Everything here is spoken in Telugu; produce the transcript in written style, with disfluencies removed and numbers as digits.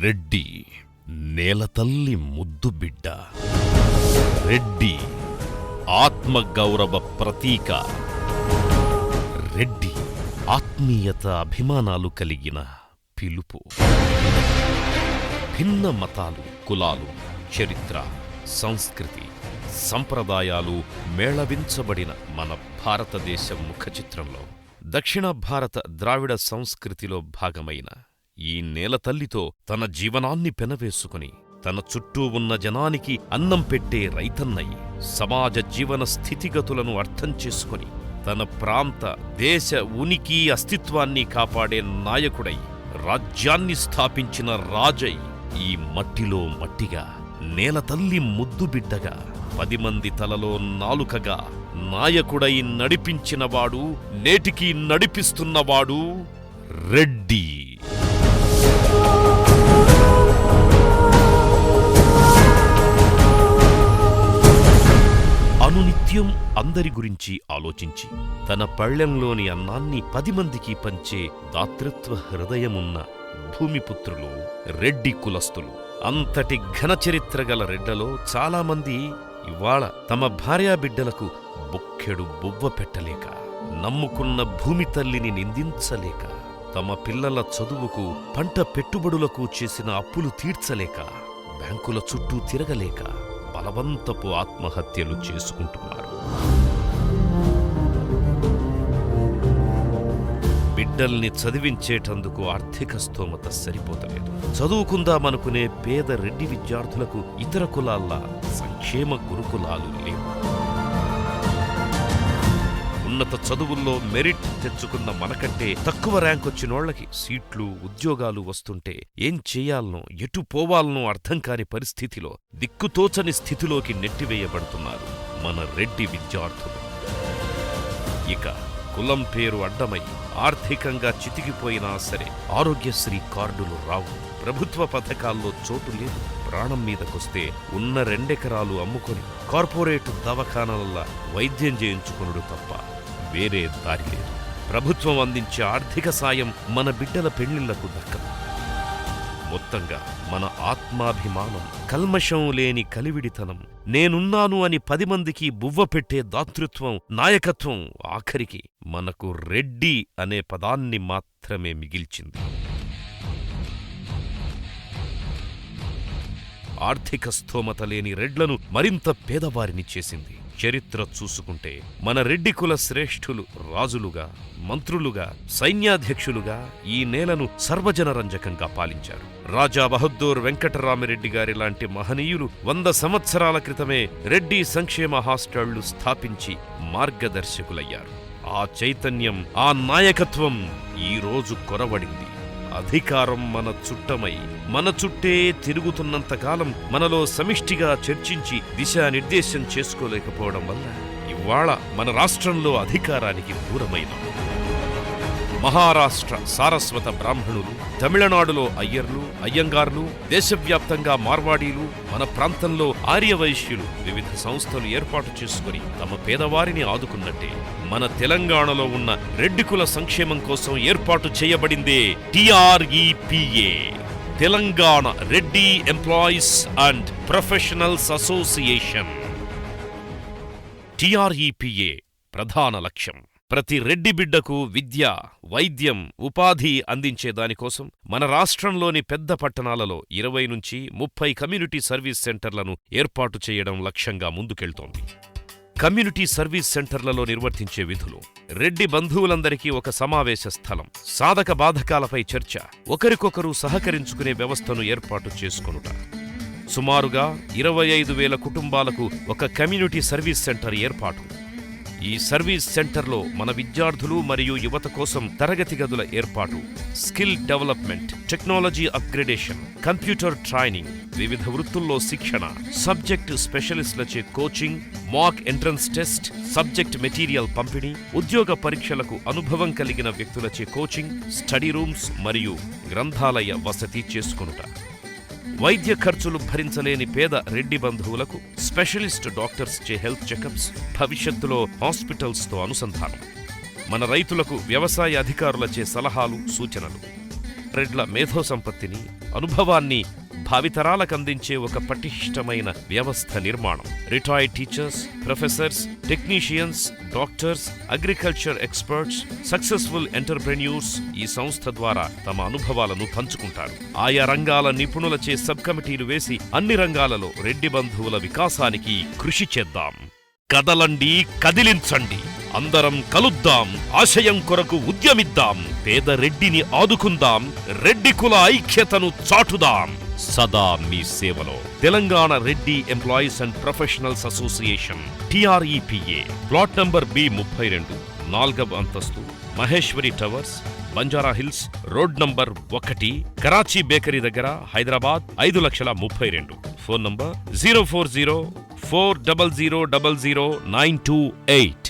రెడ్డి నేలతల్లి ముద్దు బిడ్డ. రెడ్డి ఆత్మగౌరవ ప్రతీక. రెడ్డి ఆత్మీయత అభిమానాలు కలిగిన పిలుపు. భిన్న మతాలు, కులాలు, చరిత్ర, సంస్కృతి, సంప్రదాయాలు మేళవించబడిన మన భారతదేశం ముఖచిత్రంలో దక్షిణ భారత ద్రావిడ సంస్కృతిలో భాగమైన ఈ నేలతల్లితో తన జీవనాన్ని పెనవేసుకుని తన చుట్టూ ఉన్న జనానికి అన్నం పెట్టే రైతన్నై, సమాజ జీవన స్థితిగతులను అర్థం చేసుకుని తన ప్రాంత దేశ ఉనికి అస్తిత్వాన్ని కాపాడే నాయకుడై రాజ్యాన్ని స్థాపించిన రాజై, ఈ మట్టిలో మట్టిగా నేలతల్లి ముద్దుబిడ్డగా 10 మంది తలలో నాలుకగా నాయకుడై నడిపించినవాడు, నేటికి నడిపిస్తున్నవాడు రెడ్డి. అనునిత్యం అందరి గురించి ఆలోచించి తన పళ్ళెంలోని అన్నాన్ని 10 మందికి పంచే దాతృత్వ హృదయమున్న భూమిపుత్రులు రెడ్డి కులస్తులు. అంతటి ఘనచరిత్రగల రెడ్లలో చాలామంది ఇవాళ తమ భార్యాబిడ్డలకు బుక్కెడు బువ్వ పెట్టలేక, నమ్ముకున్న భూమి తల్లిని నిందించలేక, తమ పిల్లల చదువుకు, పంట పెట్టుబడులకు చేసిన అప్పులు తీర్చలేక, బ్యాంకుల చుట్టూ తిరగలేక బలవంతపు ఆత్మహత్యలు చేసుకుంటున్నారు. బిడ్డల్ని చదివించేటందుకు ఆర్థిక స్తోమత సరిపోతలేదు. చదువుకుందామనుకునే పేద రెడ్డి విద్యార్థులకు ఇతర కులాల్లా సంక్షేమ గురుకులాలు లేవు. ఉన్నత చదువుల్లో మెరిట్ తెచ్చుకున్న మనకంటే తక్కువ ర్యాంకొచ్చినోళ్లకి సీట్లు, ఉద్యోగాలు వస్తుంటే ఏం చెయ్యాలనో, ఎటు పోవాలనో అర్థం కాని పరిస్థితిలో దిక్కుతోచని స్థితిలోకి నెట్టివేయబడుతున్నారు మన రెడ్డి విద్యార్థులు. ఇక కులం పేరు అడ్డమై ఆర్థికంగా చితికిపోయినా సరే ఆరోగ్యశ్రీ కార్డులు రావు, ప్రభుత్వ పథకాల్లో చోటు లేదు. ప్రాణం మీదకొస్తే ఉన్న 2 ఎకరాలు అమ్ముకొని కార్పొరేట్ దవాఖానాలలా వైద్యం చేయించుకొనుడు తప్ప వేరే దారి లేదు. ప్రభుత్వం అందించే ఆర్థిక సాయం మన బిడ్డల పెళ్లిళ్లకు దక్కదు. మొత్తంగా మన ఆత్మాభిమానం, కల్మషం లేని కలివిడితనం, నేనున్నాను అని 10 మందికి బువ్వ పెట్టే దాతృత్వం, నాయకత్వం ఆఖరికి మనకు రెడ్డి అనే పదాన్ని మాత్రమే మిగిల్చింది. ఆర్థిక స్థోమత లేని రెడ్లను మరింత పేదవారిని చేసింది. చరిత్ర చూసుకుంటే మన రెడ్డి కుల శ్రేష్ఠులు రాజులుగా, మంత్రులుగా, సైన్యాధ్యక్షులుగా ఈ నేలను సర్వజనరంజకంగా పాలించారు. రాజా బహద్దూర్ వెంకటరామిరెడ్డి గారి లాంటి మహనీయులు 100 సంవత్సరాల క్రితమే రెడ్డి సంక్షేమ హాస్టళ్లు స్థాపించి మార్గదర్శకులయ్యారు. ఆ చైతన్యం, ఆ నాయకత్వం ఈరోజు కొరవడింది. అధికారం మన చుట్టమై మన చుట్టే తిరుగుతున్నంతకాలం మనలో సమిష్టిగా చర్చించి దిశానిర్దేశం చేసుకోలేకపోవడం వల్ల ఇవాళ మన రాష్ట్రంలో అధికారానికి దూరమైనాం. మహారాష్ట్ర సారస్వత బ్రాహ్మణులు, తమిళనాడులో అయ్యర్లు, అయ్యంగార్లు, దేశవ్యాప్తంగా మార్వాడీలు, మన ప్రాంతంలో ఆర్యవైశ్యులు వివిధ సంస్థలు ఏర్పాటు చేసుకుని తమ పేదవారిని ఆదుకున్నట్టే మన తెలంగాణలో ఉన్న రెడ్డి కుల సంక్షేమం కోసం ఏర్పాటు చేయబడిందే TREPA, Telangana Reddy employees and professionals association. TREPA ప్రధాన లక్ష్యం ప్రతి రెడ్డి బిడ్డకు విద్య, వైద్యం, ఉపాధి అందించేదానికోసం మన రాష్ట్రంలోని పెద్ద పట్టణాలలో 20 నుంచి 30 కమ్యూనిటీ సర్వీస్ సెంటర్లను ఏర్పాటు చేయడం లక్ష్యంగా ముందుకెళ్తోంది. కమ్యూనిటీ సర్వీస్ సెంటర్లలో నిర్వర్తించే విధులు: రెడ్డి బంధువులందరికీ ఒక సమావేశ స్థలం, సాధక బాధకాలపై చర్చ, ఒకరికొకరు సహకరించుకునే వ్యవస్థను ఏర్పాటు చేసుకొనుట. సుమారుగా 25,000 కుటుంబాలకు ఒక కమ్యూనిటీ సర్వీస్ సెంటర్ ఏర్పాటు. ఈ సర్వీస్ సెంటర్లో మన విద్యార్థులు మరియు యువత కోసం తరగతి గదుల ఏర్పాటు, skill development, technology upgradation, computer training, వివిధ వృత్తుల్లో శిక్షణ, సబ్జెక్ట్ స్పెషలిస్టులచే కోచింగ్, మాక్ ఎంట్రన్స్ టెస్ట్, సబ్జెక్ట్ మెటీరియల్ పంపిణీ, ఉద్యోగ పరీక్షలకు అనుభవం కలిగిన వ్యక్తులచే కోచింగ్, స్టడీ రూమ్స్ మరియు గ్రంథాలయ వసతి చేసుకొనుట. వైద్య ఖర్చులు భరించలేని పేద రెడ్డి బంధువులకు స్పెషలిస్ట్ డాక్టర్స్ చే హెల్త్ చెకప్స్, భవిష్యత్తులో హాస్పిటల్స్తో అనుసంధానం. మన రైతులకు వ్యవసాయ అధికారులచే సలహాలు, సూచనలు. రెడ్ల మేధో సంపత్తిని, అనుభవాన్ని భావితరాలకందించే ఒక పటిష్టమైన వ్యవస్థ నిర్మాణం. Retired teachers, professors, technicians, doctors, agriculture experts, successful entrepreneurs ఈ సంస్థ ద్వారా తమ అనుభవాలను పంచుకుంటారు. ఆయా రంగాల నిపుణులచే సబ్ కమిటీలు వేసి అన్ని రంగాలలో రెడ్డి బంధువుల వికాసానికి కృషి చేద్దాం. కదలండి, కదిలించండి, అందరం కలుద్దాం, ఆశయం కొరకు ఉద్యమిద్దాం, పేద రెడ్డిని ఆదుకుందాం, రెడ్డి కుల ఐక్యతను చాటుదాం. సదా మీ సేవలో Telangana Reddy employees and professionals association TREPA, plot number B32, 4వ అంతస్తు, Maheshwari towers, Banjara Hills, road number 1, Karachi bakery దగ్గర, హైదరాబాద్ 5,32,000. Phone number 04040000928.